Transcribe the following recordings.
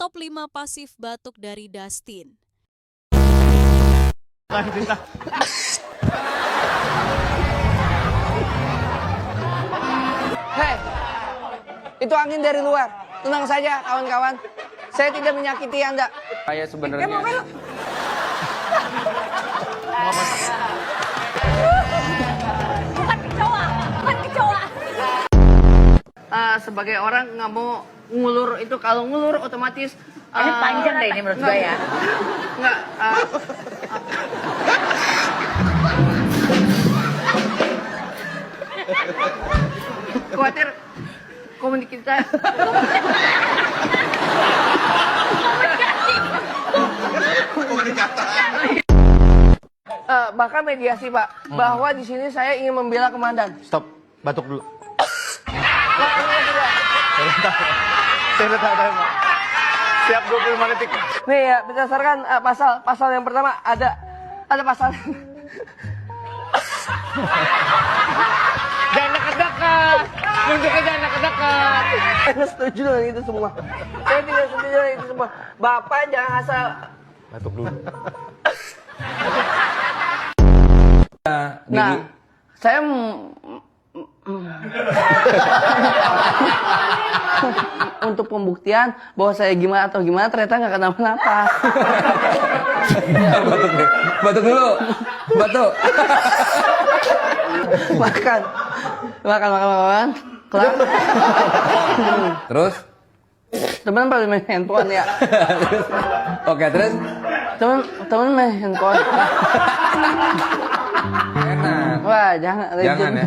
Top 5 pasif batuk dari Dustin. Hei, itu angin dari luar. Tenang saja, kawan-kawan. Saya tidak menyakiti Anda. Saya sebenarnya. Bukan kecoa, bukan kecoa. Sebagai orang nggak mau ngulur itu, kalau ngulur otomatis. Ini panjang deh ini menurut gue ya. Nggak. Khawatir komunikasi kita. Bahkan mediasi, Pak, bahwa di sini saya ingin membela komandan. Stop, batuk dulu. Nah, ini yang kedua. Saya udah tahu, Pak. Siap 25 detik. Nih ya, berdasarkan pasal yang pertama ada pasal. Jangan dekat-dekat. Nunjuknya jangan dekat-dekat. Saya setuju dengan itu semua. Saya tidak setuju dengan itu semua. Bapak jangan asal. Batuk dulu. Nah, saya untuk pembuktian bahwa saya gimana atau gimana ternyata nggak kenapa-napa. Batuk dulu. Batuk. makan. Kelar. Terus? Teman pada main handphone ya. Oke, terus? Teman main handphone. Enak. Wah, jangan ya.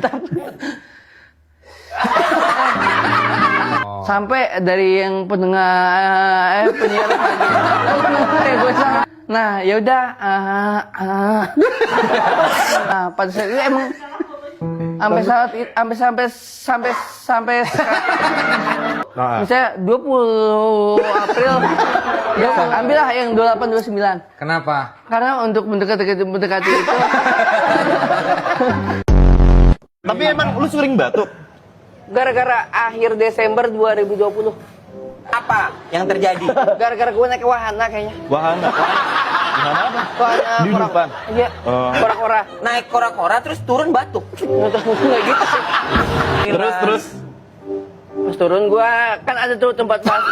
Sampai dari yang pendengar penyiar gue salah. Nah, ya udah. Nah, pada saat itu emang sampai misalnya 20 April ya, ambillah yang 28 29. Kenapa? Karena untuk mendekati itu. Tapi emang lu sering batuk? Gara-gara akhir Desember 2020. Apa yang terjadi? Gara-gara gue naik ke wahana kayaknya. Wahana. Wahana apa? Wahana Di depan. Iya. Kora-kora. Naik kora-kora terus turun batuk. Nggak gitu sih. Terus. Pas turun gue kan ada tuh tempat basah.